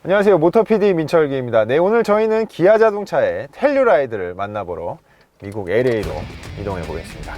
안녕하세요, 모터pd 민철기입니다. 네, 오늘 저희는 기아자동차의 텔루라이드를 만나보러 미국 LA로 이동해 보겠습니다.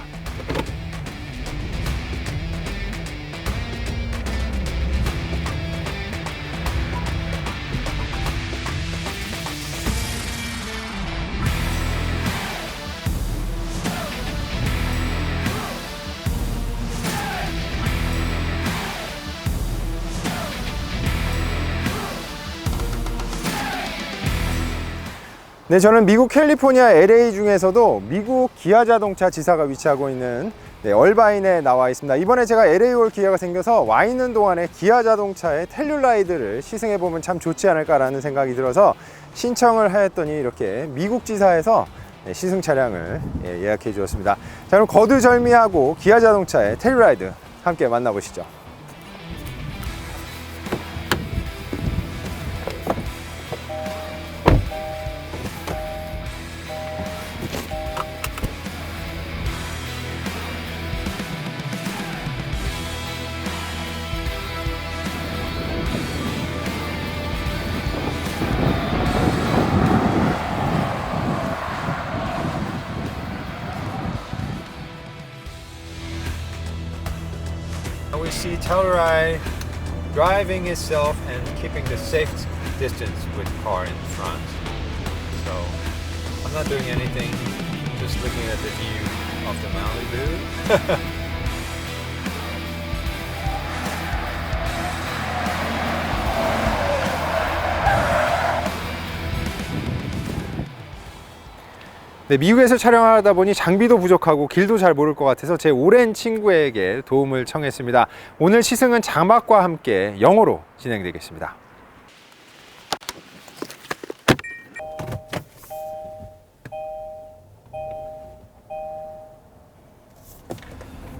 네, 저는 미국 캘리포니아 LA 중에서도 미국 기아자동차 지사가 위치하고 있는 얼바인에 나와 있습니다. 이번에 제가 LA 올 기회가 생겨서 와 있는 동안에 기아자동차의 텔루라이드를 시승해보면 참 좋지 않을까라는 생각이 들어서 신청을 하였더니 이렇게 미국 지사에서 시승 차량을 예약해 주었습니다. 자, 그럼 거두절미하고 기아자동차의 텔루라이드 함께 만나보시죠. We see Telluride driving itself and keeping the safe distance with the car in front. So I'm not doing anything, just looking at the view of the Malibu. 네, 미국에서 촬영하다 보니 장비도 부족하고 길도 잘 모를 것 같아서 제 오랜 친구에게 도움을 청했습니다. 오늘 시승은 자막과 함께 영어로 진행되겠습니다.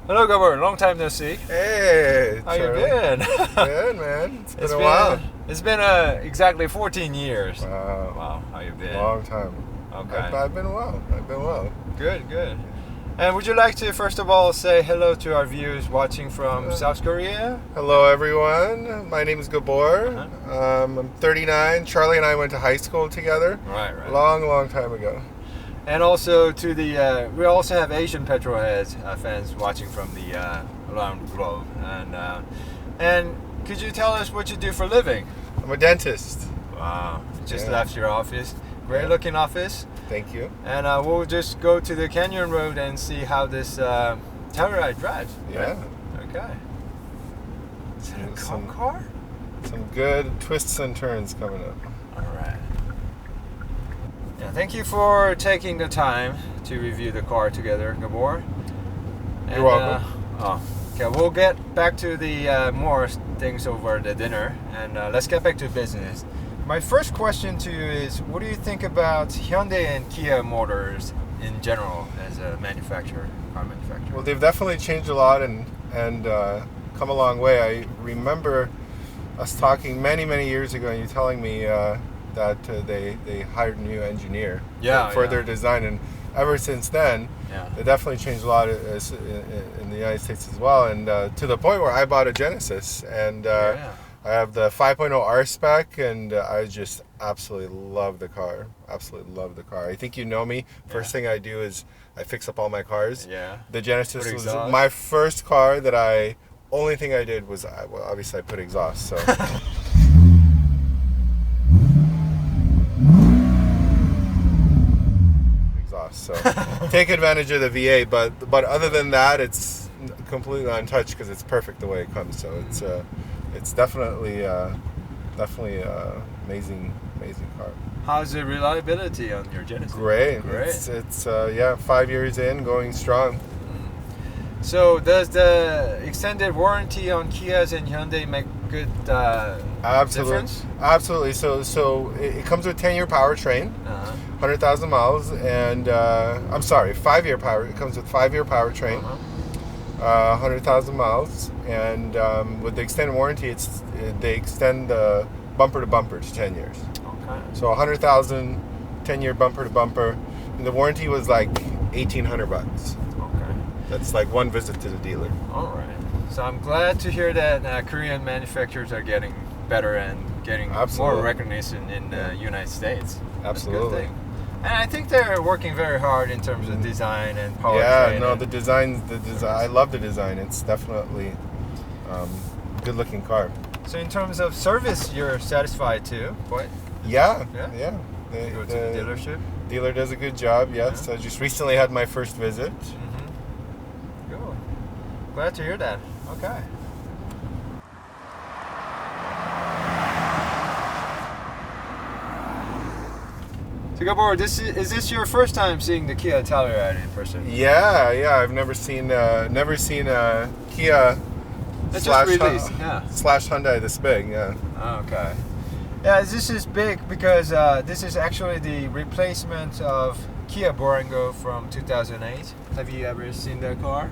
Hello, Gabor. Long time no see. Hey, How you Charlie. been? Good, man. It's been a while. It's been exactly 14 years. Wow. Wow, how you been? Long time. Okay. I've been well. I've been well. Good, good. And would you like to first of all say hello to our viewers watching from South Korea? Hello, everyone. My name is Gabor. I'm 39. Charlie and I went to high school together. Right, right. Long time ago. And also to the, we also have Asian petrol heads fans watching from the around the globe. And could you tell us what you do for a living? I'm a dentist. Wow, just Yeah. left your office. Great looking office. Thank you. And we'll just go to the Canyon Road and see how this Telluride drives. Yeah. Okay. Is that a cop Some- car? Some good twists and turns coming up. All right. Yeah, thank you for taking the time to review the car together, Gabor. You're welcome. Okay, we'll get back to the more things over the dinner, and let's get back to business. My first question to you is, what do you think about Hyundai and Kia motors in general as a manufacturer, car manufacturer? Well, they've definitely changed a lot and come a long way. I remember us talking many years ago, and you telling me that they hired a new engineer for their design, and ever since then, they definitely changed a lot in the United States as well, and to the point where I bought a Genesis, and I have the 5.0 R spec, and I just absolutely love the car. Absolutely love the car. I think you know me. First thing I do is I fix up all my cars. Yeah. The Genesis Put was exhaust. my first car that only thing I did was, obviously I put exhaust, so. So take advantage of the V8, but other than that, it's completely untouched because it's perfect the way it comes. So it's definitely amazing car. How's the reliability on your Genesis? Great. It's 5 years in, going strong. So does the extended warranty on Kias and Hyundai make good difference? Absolutely. So it comes with 10-year powertrain. 100,000 miles, and I'm sorry, 5-year power. It comes with 5-year powertrain, 100,000 miles, and with the extended warranty, they extend the bumper to bumper to 10 years. Okay. So 100,000, 10-year bumper to bumper, and the warranty was like $1,800. Okay. That's like one visit to the dealer. All right. So I'm glad to hear that Korean manufacturers are getting better and getting Absolutely. more recognition in the United States. That's a good Absolutely. thing. And I think they're working very hard in terms of design and powertrain. Yeah, no, the design. I love the design. It's definitely good looking car. So in terms of service, you're satisfied too? What? Yeah. You go to the dealership? Dealer does a good job. Yes, I just recently had my first visit. Cool. Glad to hear that. Okay. So Gabor, is this your first time seeing the Kia Telluride in person? Yeah. I've never seen Kia It's slash just released. slash Hyundai this big. Yeah. Okay. Yeah, this is big because this is actually the replacement of Kia Borango from 2008. Have you ever seen that car?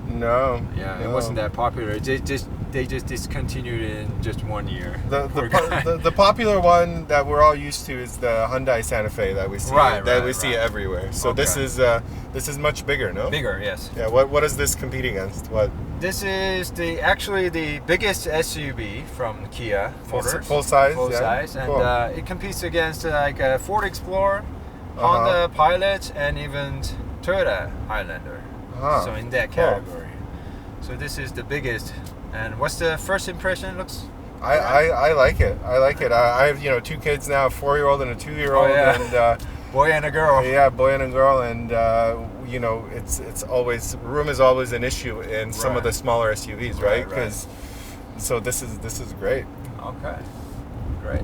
No. Yeah, it no. wasn't that popular. They just discontinued it in just 1 year. The popular one that we're all used to is the Hyundai Santa Fe that we see see everywhere. So Okay. this is much bigger, no? Bigger, yes. Yeah. What does this compete against? What? This is actually the biggest SUV from Kia. Motors. Full size. Full yeah? size, and Cool. it competes against like a Ford Explorer, Honda Pilot, and even Toyota Highlander. Ah, So in that cool. category. So this is the biggest. And what's the first impression? Looks. I like it. I have 2 kids now, a 4-year-old and a 2-year-old, Oh, yeah. and Boy and a girl. yeah, boy and a girl, and it's always room is always an issue in some of Right. the smaller SUVs, right? Right. Because so this is great. Okay, great.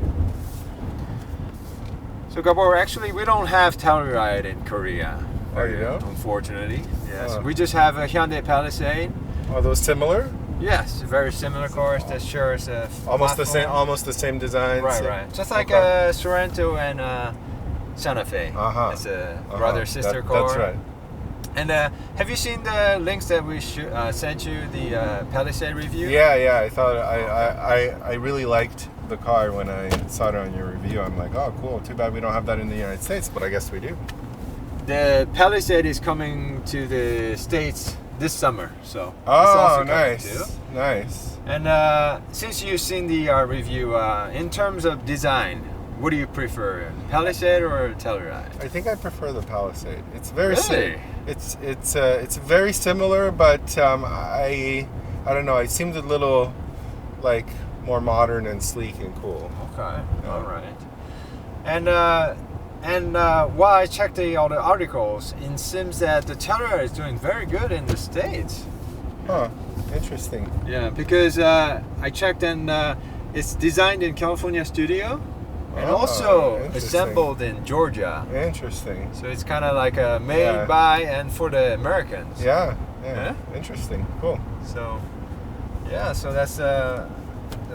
So Gabor, actually we don't have Telluride in Korea. Oh, you don't? Unfortunately, yes. Oh. We just have a Hyundai Palisade. Are those similar? Yes, very similar cars that shares a Almost the same designs. Right. Just like Okay. Sorento and Santa Fe. Uh-huh. It's a brother-sister car. That's right. And have you seen the links that we sent you, the Palisade review? Yeah. I thought I really liked the car when I saw it on your review. I'm like, oh, cool. Too bad we don't have that in the United States, but I guess we do. The Palisade is coming to the States this summer, so it's Oh, also coming nice, too. nice. And since you've seen the review, in terms of design, what do you prefer, Palisade or Telluride? I think I prefer the Palisade. It's very Really? it's very similar, but I don't know. It seemed a little like more modern and sleek and cool. Okay, Yeah. all right. And while I checked all the articles, it seems that the Telluride is doing very good in the States. Huh? Interesting. Yeah, because I checked and it's designed in California studio and Oh, also interesting. assembled in Georgia. Interesting. So it's kind of like a made Yeah. by and for the Americans. Yeah. Yeah? Interesting. Cool. So, yeah, so that's the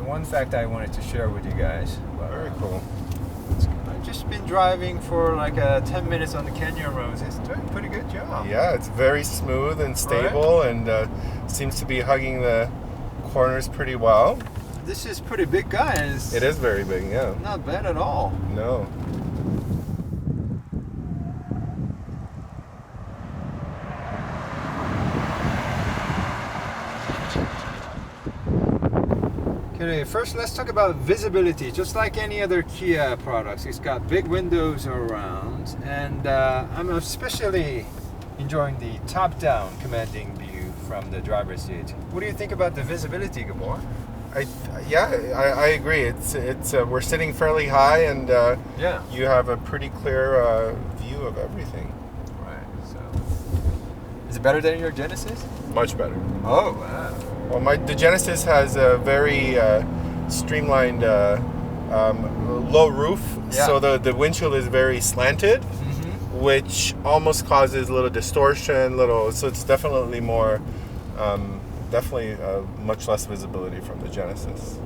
one fact I wanted to share with you guys. But, Very cool. I've just been driving for like 10 minutes on the canyon roads. It's doing a pretty good job. Yeah, it's very smooth and stable, and seems to be hugging the corners pretty well. This is pretty big, guys. It is very big. Yeah. Not bad at all. No. Okay, first let's talk about visibility. Just like any other Kia products, it's got big windows around, and I'm especially enjoying the top-down commanding view from the driver's seat. What do you think about the visibility, Gabor? I agree. It's we're sitting fairly high, and Yeah. you have a pretty clear view of everything. Right. So, is it better than your Genesis? Much better. Oh, wow. Well, the Genesis has a very streamlined low roof, Yeah. so the windshield is very slanted, which almost causes a little distortion. So it's definitely more, much less visibility from the Genesis.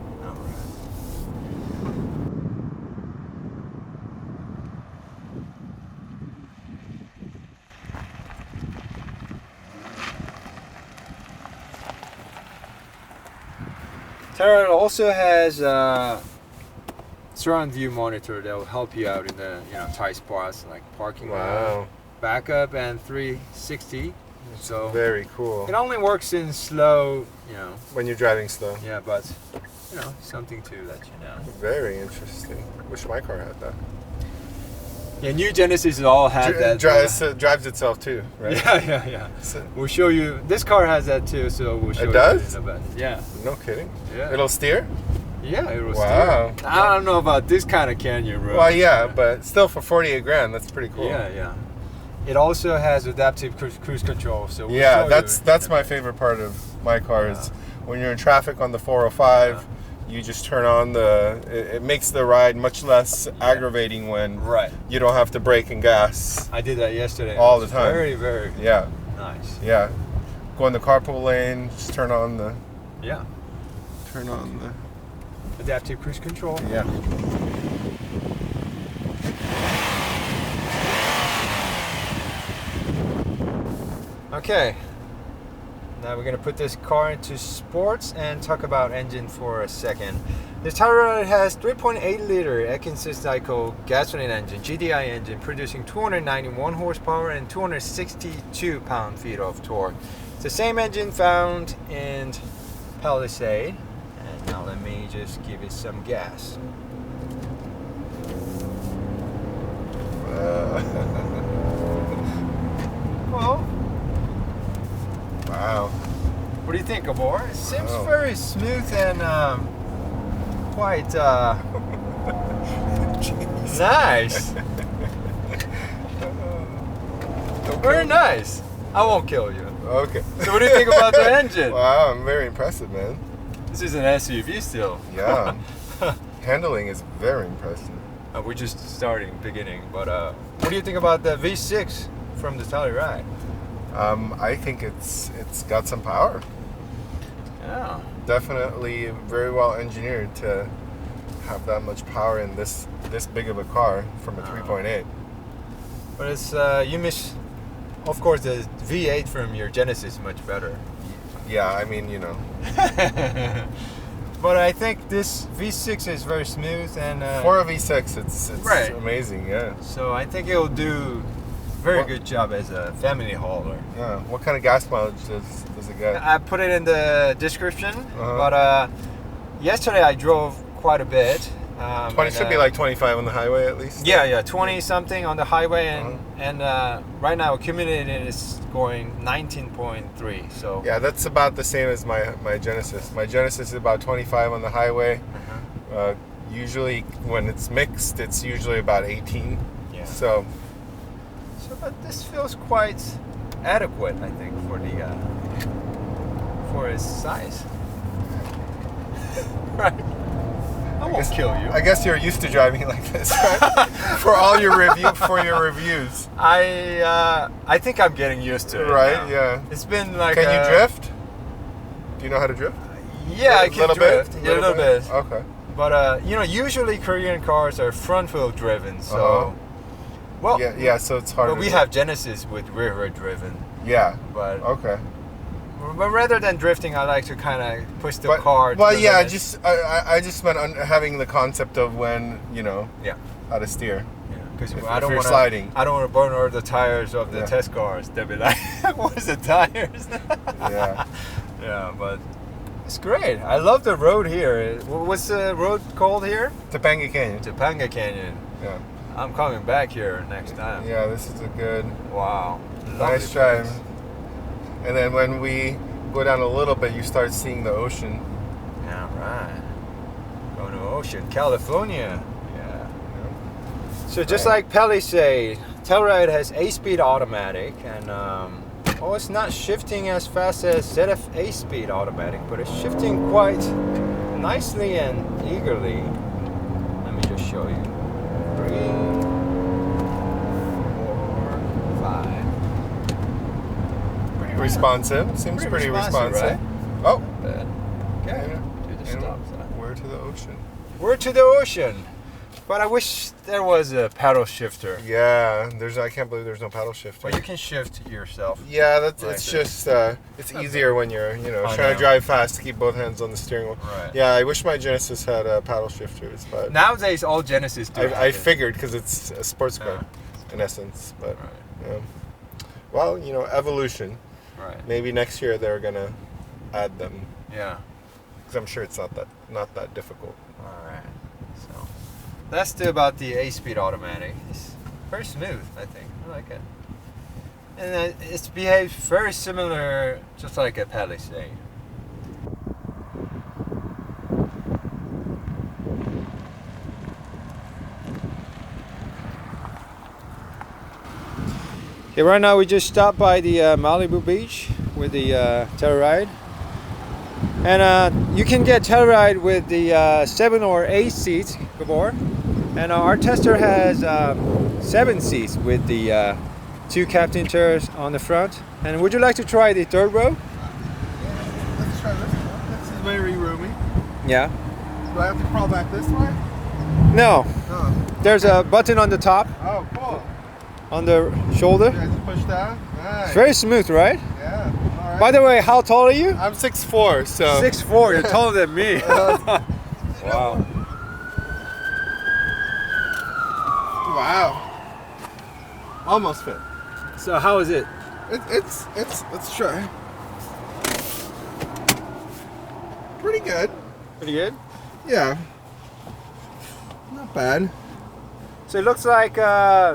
Telluride also has a surround view monitor that will help you out in the tight spots like parking lot, Wow, backup, and 360. So very cool. it only works in slow, When you're driving slow. yeah, but something to let you know. Very interesting. Wish my car had that. Yeah, new Genesis all had that. Drives itself too, right? Yeah. So, We'll show you. This car has that too, so we'll show it you. does? In a bit. Yeah. no kidding. Yeah. It'll steer? Yeah, it was. Wow. Steer. I don't know about this kind of canyon road. Well, yeah, but still for 48 grand, that's pretty cool. Yeah. It also has adaptive cruise control, so we'll Yeah, show that's my favorite part of my car is when you're in traffic on the 405, you just turn on it makes the ride much less aggravating when you don't have to brake and gas. I did that yesterday. All the time. Very, very nice. Yeah. Go in the carpool lane, just turn on the adaptive cruise control. Yeah. Okay. Now we're gonna put this car into sports and talk about engine for a second. The Telluride has 3.8 liter Atkinson cycle gasoline engine, GDI engine, producing 291 horsepower and 262 pound-feet of torque. It's the same engine found in Palisade. And now let me just give it some gas. Well, Wow. what do you think, Gabor? It seems very smooth and quite nice. Very nice. I won't kill you. Okay. So what do you think about the engine? Wow, I'm very impressive, man. This is an SUV still. Yeah. Handling is very impressive. We're just starting, beginning. But what do you think about the V6 from the Telluride? I think it's got some power. Yeah. Definitely very well engineered to have that much power in this big of a car from a 3.8. But it's you miss, of course, the V8 from your Genesis much better. Yeah, I mean, you know. But I think this V6 is very smooth and For a V6, it's Right. amazing, yeah. so I think it'll do very good job as a family hauler. Yeah. What kind of gas mileage does it get? I put it in the description, but yesterday I drove quite a bit. 20 should be like 25 on the highway at least. Yeah, 20 something on the highway, and right now accumulated is going 19.3. So Yeah, that's about the same as my Genesis. My Genesis is about 25 on the highway. Usually when it's mixed, it's usually about 18. Yeah. So but this feels quite adequate, I think, for its size. Right. I won't kill you. I guess you're used to driving like this, right? For your reviews. I think I'm getting used to it. Right? now. Yeah. It's been like. Can you drift? Do you know how to drift? Yeah, I can little drift. Bit? Yeah, a little bit. Okay. But usually Korean cars are front-wheel driven, so. Well. Yeah. So it's harder. But we have Genesis with rear-wheel driven. Yeah. But. Okay. But rather than drifting, I like to kind of push the car. Well, to the yeah, limit. I just meant having the concept of when how to steer. Because If I don't you're want sliding. I don't want to burn all the tires of the Yeah. test cars. They'll be like, "What is the tires?" Yeah. Yeah, but it's great. I love the road here. What's the road called here? Topanga Canyon. Topanga Canyon. Yeah. I'm coming back here next time. Yeah, this is a good, Wow. nice Lovely drive. place. And then when we go down a little bit, you start seeing the ocean. Yeah, right. Going to ocean, California. Yeah. So just like Palisade, Telluride has 8-speed automatic, and it's not shifting as fast as ZF 8-speed automatic, but it's shifting quite nicely and eagerly. Let me just show you. 3, 4, 5. Responsive. Seems pretty responsive. Right? Oh. Bad. Okay. And- To the and stop sign. We're to the ocean. We're to the ocean. But I wish there was a paddle shifter. Yeah, I can't believe there's no paddle shifter. But you can shift yourself. Yeah, Like it's this. just it's easier when you're I trying know. to drive fast to keep both hands on the steering wheel. Right. Yeah, I wish my Genesis had paddle shifters, but Nowadays, all Genesis do. I figured because it's a sports car in essence. But Right. well, evolution. Right. Maybe next year they're gonna add them. Yeah. because I'm sure it's not that difficult. All right. So let's do about the 8-speed automatic. It's very smooth, I think. I like it. And it behaves very similar, just like a Palisade. Okay, right now we just stopped by the Malibu Beach with the Telluride. And you can get Telluride with the 7 or 8 seats before. And our tester has 7 seats with the 2 captain chairs on the front. And would you like to try the third row? Let's try this one. This is very roomy. Yeah. Do I have to crawl back this way? No. Oh. There's a button on the top, Oh, cool. on the shoulder. Yeah, just push that. Nice. It's very smooth, right? Yeah. All right. By the way, how tall are you? I'm 6'4", so 6'4". You're taller than me. Wow. Wow. Almost fit. So how is it? It's let's try. Pretty good. Pretty good. Yeah. Not bad. So it looks like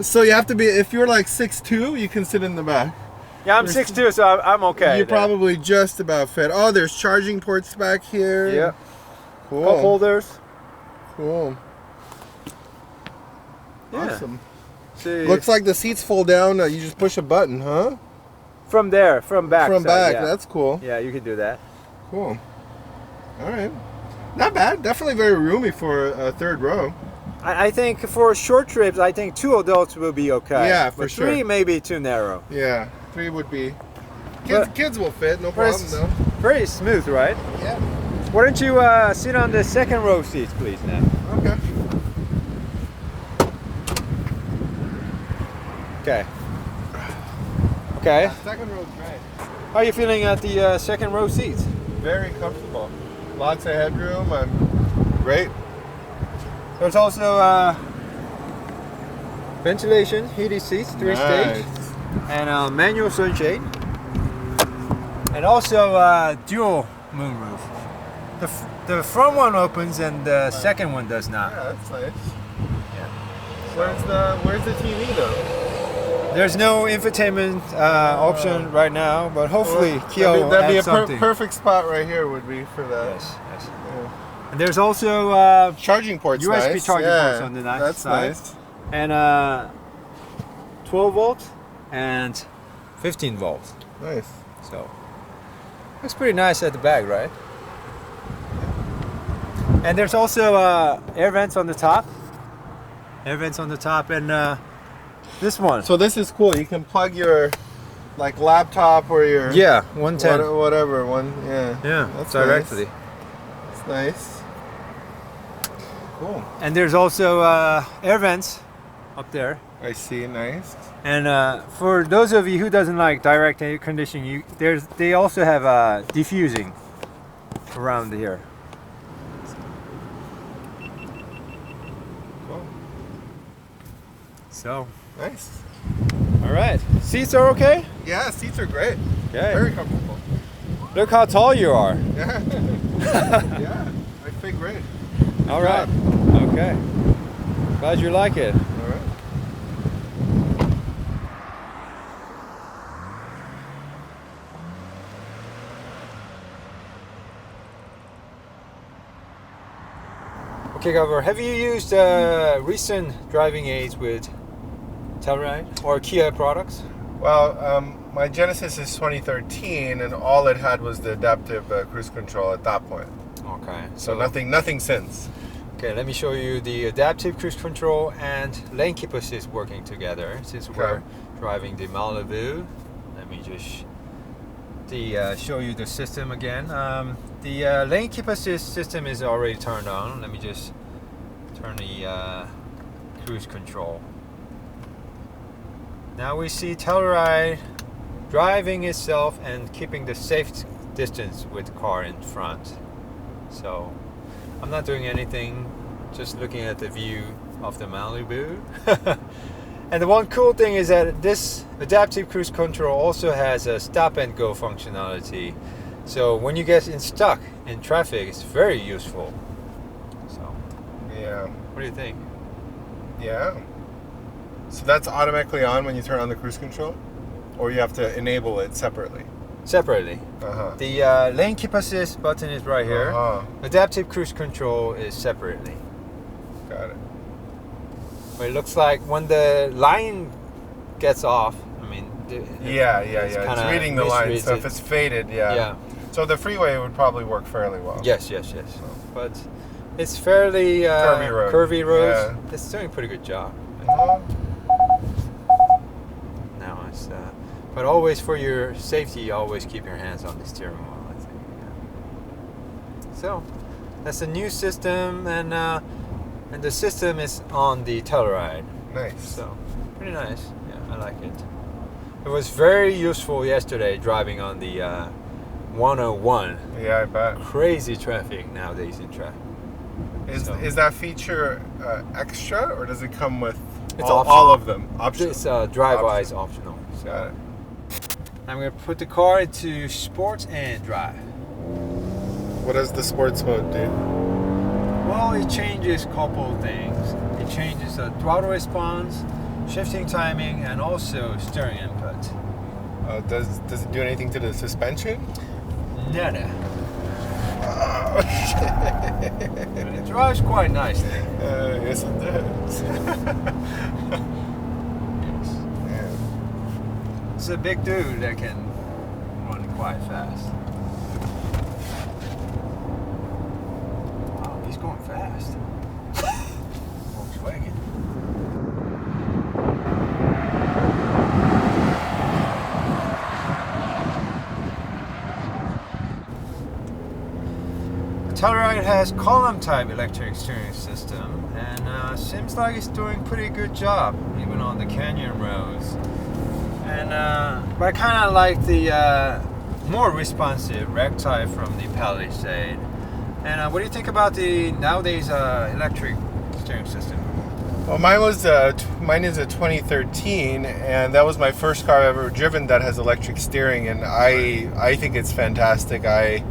So you have to be, if you're like 6'2", you can sit in the back. yeah, I'm 6'2", so I'm okay. You there. probably just about fit. Oh, there's charging ports back here. Yeah. Cool. Cup holders. Cool. Yeah. Awesome. See, Looks like the seats fold down. You just push a button, huh? from there, from back. From side, back. Yeah. That's cool. Yeah, you can do that. Cool. All right. Not bad. Definitely very roomy for a third row. I think for short trips, I think 2 adults will be okay. Yeah, for but sure. 3 may be too narrow. Yeah. 3 would be. But- Kids will fit. No Very problem though. Very smooth, right? Yeah. Why don't you sit on the second row seats, please, now? Okay. Okay. Okay. Second row's great. How are you feeling at the second row seats? Very comfortable. Lots of headroom. I'm great. There's also ventilation, heated seats, 3-stage, Nice. and manual sunshade, and also dual moonroof. The front one opens and the second one does not. Yeah, that's nice. Yeah. Where's the TV though? There's no infotainment option right now, but hopefully Kia will That'd be add a something. perfect spot right here would be for that. Yes, yes. Yeah. And there's also Charging ports. USB nice. charging Yeah, ports on the That's side. nice. and 12 volts and 15 volts. Nice. So looks pretty nice at the back, right? And there's also air vents on the top. Air vents on the top, and this one. So this is cool. You can plug your like laptop or your 110. whatever one. Yeah. Yeah, That's directly. Nice. That's nice. Cool. And there's also air vents up there. I see. Nice. And for those of you who doesn't like direct air conditioning, they also have diffusing around here. Cool. So, Nice. all right. Seats are okay? Yeah, seats are great. Okay. Very comfortable. Look how tall you are. Yeah. Yeah. I fit great. All right. Okay. Glad you like it. All right. Okay, Gabor, have you used recent driving aids with Telluride or Kia products? Well, my Genesis is 2013, and all it had was the adaptive cruise control at that point. Okay. So nothing since. Okay, let me show you the adaptive cruise control and lane keep assist working together. Since we're driving the Malibu, let me just show you the system again. The lane keep assist system is already turned on. Let me just turn the cruise control. Now we see Telluride driving itself and keeping the safe distance with the car in front. So I'm not doing anything, just looking at the view of the Malibu. And the one cool thing is that this adaptive cruise control also has a stop and go functionality. So when you get stuck in traffic is very useful. So, Yeah. what do you think? Yeah. So that's automatically on when you turn on the cruise control? Or you have to enable it separately? Separately. Uh-huh. The lane keep assist button is right here. Uh-huh. Adaptive cruise control is separately. Got it. But it looks like when the line gets off, I mean, Yeah. It's kinda reading the line, so misreads if it. it's faded, yeah. Yeah. So the freeway would probably work fairly well. Yes. But it's fairly Curvy road. roads. Yeah. It's doing a pretty good job. Uh-huh. Now it's, but always for your safety, always keep your hands on the steering wheel, I think. Yeah. So that's a new system, and the system is on the Telluride. Nice. So pretty nice. Yeah, I like it. It was very useful yesterday driving on the 101. Yeah, I bet. Crazy traffic nowadays in traffic. So- Is that feature extra, or does it come with It's all optional. of them? Optional. It's drive-wise optional. So Got it. I'm going to put the car into sports and drive. What does the sports mode do? Well, it changes a couple things. It changes the throttle response, shifting timing, and also steering input. Does it do anything to the suspension? Nada. Oh, But it drives quite nicely. yes, it does. Yeah. It's a big dude that can run quite fast. Wow, he's going fast. Volkswagen. Telluride has column-type electric steering system, and seems like it's doing a pretty good job, even on the canyon roads. And but I kind of like the more responsive rack type from the Palisade. And what do you think about the nowadays electric steering system? Well, mine is a 2013, and that was my first car I've ever driven that has electric steering, and I think it's fantastic. I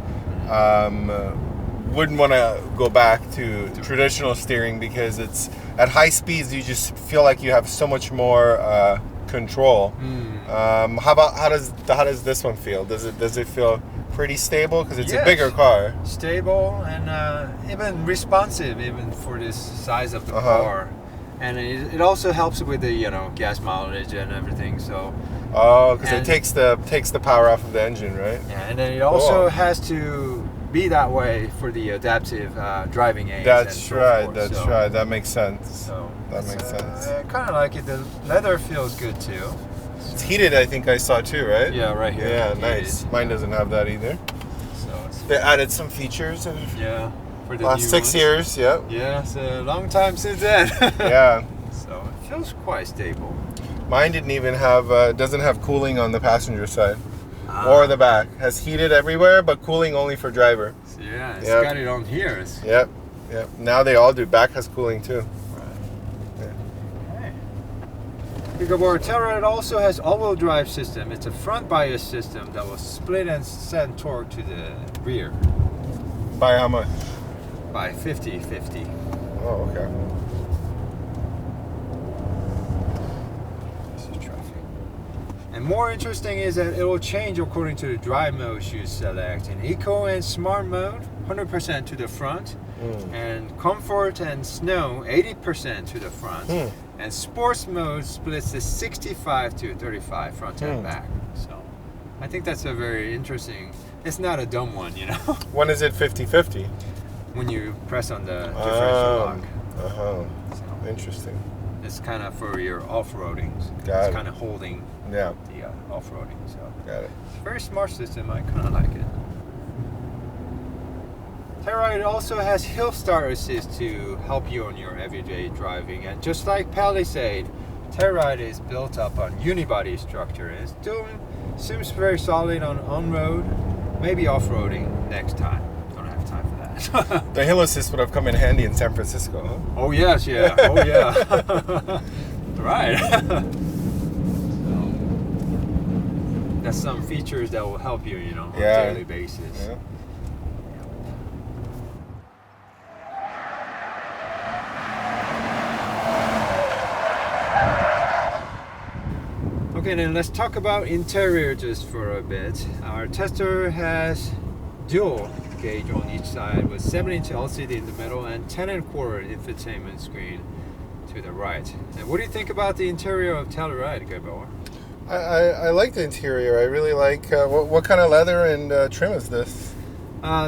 wouldn't want to go back to traditional steering because it's at high speeds you just feel like you have so much more control. How does this one feel? Does it feel pretty stable because it's a Yes. bigger car? Stable and even responsive, even for this size of the Uh-huh. car. And it also helps with the gas mileage and everything. So Oh, because it And- takes the power off of the engine, right? yeah, and then it also Cool. has to be that way for the adaptive driving aids. That's and so right. forth. That's So- right. That makes sense. So That makes sense. I kind of like it. The leather feels good too. It's heated, I think I saw too, right? Yeah, right here. Yeah, It nice. is. Mine doesn't have that either. So it's, They added some features in yeah, for the last new 6 ones. years. Yep. Yeah, it's a long time since then. Yeah. So it feels quite stable. Mine didn't even have doesn't have cooling on the passenger side or the back. Has heated everywhere, but cooling only for driver. So yeah, it's Yep. got it on here. It's, Yep. Yep. Now they all do. Back has cooling too. Our Telluride also has all-wheel drive system. It's a front bias system that will split and send torque to the rear By how much? by 50-50. Oh, okay. This is traffic. And more interesting is that it will change according to the drive modes you select. In Eco and Smart mode, 100% to the front, and Comfort and Snow, 80% to the front. And Sports mode splits the 65 to 35 front and back. So I think that's a very interesting. It's not a dumb one, you know. When is it 50-50? When you press on the differential lock. Uh-huh. So Interesting. it's kind of for your off-roading. Got It's it. kind of holding Yeah. the off-roading. So Got it. it's a very smart system. I kind of like it. Telluride also has hill start assist to help you on your everyday driving, and just like Palisade, Telluride is built up on unibody structure and it's seems very solid on road, maybe off-roading next time. Don't have time for that. The hill assist would have come in handy in San Francisco, huh? Oh yes, yeah. Oh yeah. Right. So that's some features that will help you, you know, on Yeah. a daily basis. Yeah. Okay, then let's talk about interior just for a bit. Our tester has dual gauge on each side with 7-inch LCD in the middle and 10.25 infotainment screen to the right. And what do you think about the interior of Telluride, Gabor? I like the interior. I really like what kind of leather and trim is this?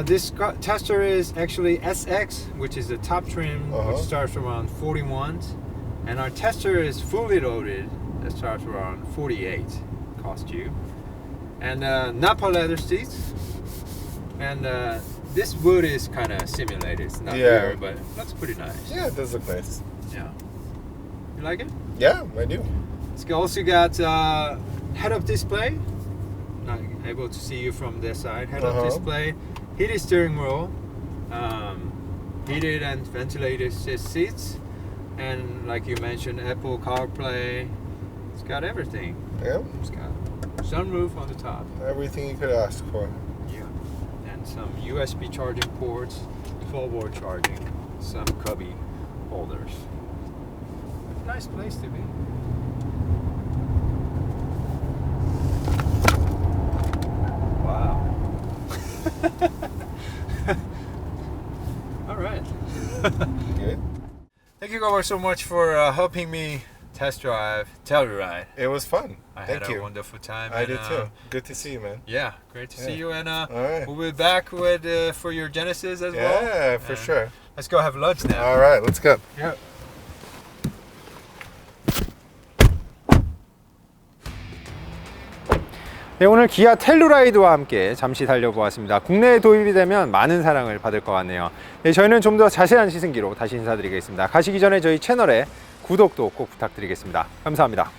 This tester is actually SX, which is the top trim, which starts around 41. And our tester is fully loaded, that starts around 48 cost you. And Napa leather seats. And this wood is kind of simulated. It's not real, but it looks pretty nice. Yeah, it does look nice. Yeah. You like it? Yeah, I do. It's also got head-up display. Not able to see you from this side. Head-up display, heated steering wheel, heated and ventilated seats, and like you mentioned, Apple CarPlay. It's got everything. Yeah. It's got sunroof on the top. Everything you could ask for. Yeah. And some USB charging ports, 12-volt charging, some cubby holders. Nice place to be. Wow. All right. Good. Thank you guys so much for helping me test drive Telluride. It was fun. I Thank had you. a wonderful time. I did too. Good to see you, man. Yeah, great to see you. And All right. we'll be back with for your Genesis as well. Yeah, for sure. Let's go have lunch now. All right, let's go. Yeah. 네, 오늘 기아 텔루라이드와 함께 잠시 달려보았습니다. 국내에 도입이 되면 많은 사랑을 받을 것 같네요. 네, 저희는 좀 더 자세한 시승기로 다시 인사드리겠습니다. 가시기 전에 저희 채널에 구독도 꼭 부탁드리겠습니다. 감사합니다.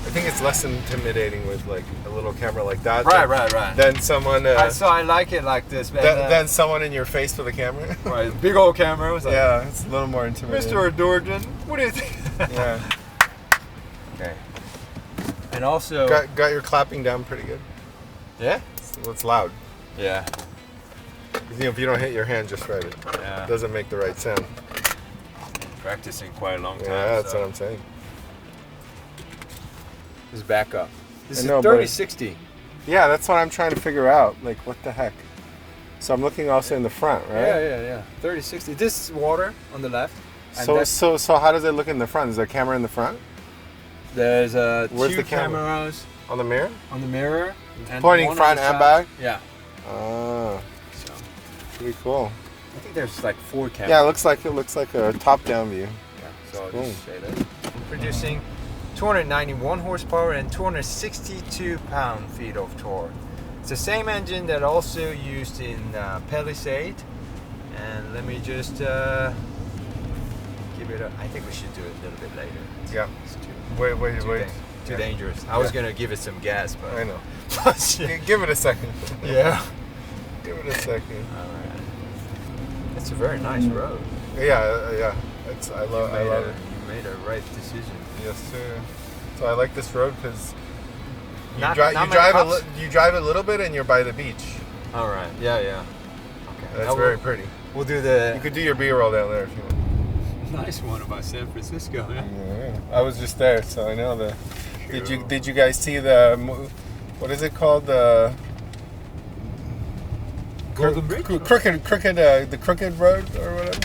I think it's less intimidating with like a little camera like that. Right. Than someone. So I like it like this. Than someone in your face with a camera. Right, big old camera. Was like, Yeah, it's a little more intimidating. Mr. Dorjan, what do you think? Yeah. Okay. And also, Got your clapping down pretty good. yeah, It's loud. yeah, You know, if you don't hit your hand just right, it yeah. doesn't make the right sound. Practicing quite a long time. Yeah, that's so. what I'm saying. Just back up. This I is know, but- 3060. Yeah, that's what I'm trying to figure out. Like, what the heck? So I'm looking also in the front, right? Yeah. 3060. This is water on the left. And So how does it look in the front? Is there a camera in the front? there's Where's two the camera? cameras On the mirror? on the mirror. And Pointing one front on the and side. back? Yeah. Ah, So pretty cool. I think there's like 4 cameras. Yeah, it looks like a top-down view. Yeah, so I'll Cool. just say that. Producing 291 horsepower and 262 pound-feet of torque. It's the same engine that also used in Palisade. And let me just give it a... I think we should do it a little bit later. Yeah. It's too, Wait. too Yeah. dangerous. I was going to give it some gas, but... I know. Yeah. Give it a second. Yeah. Give it a second. All right. It's a very nice road. Yeah. I love it. You made a right decision. Yes, sir. So I like this road because you Not drive many cops? you drive a little bit and you're by the beach. All right. Yeah. Okay. That's Now very pretty. We'll do You the could do your B-roll down there if you want. nice one about San Francisco. Yeah. Yeah, I was just there, so I know the. Did you guys see the what is it called, the Golden Bridge? the crooked road or whatever?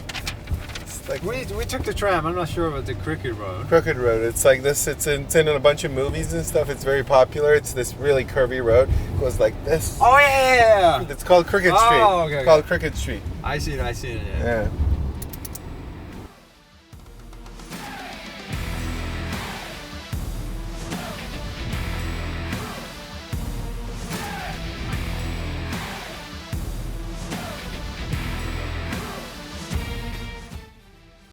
It's like We took the tram. I'm not sure about the Cricket Road. crooked road. It's like this. It's in a bunch of movies and stuff. It's very popular. It's this really curvy road. It goes like this. Oh yeah. It's called Crooked Oh, Street. okay, It's called Crooked Street. I see it. Yeah. Yeah.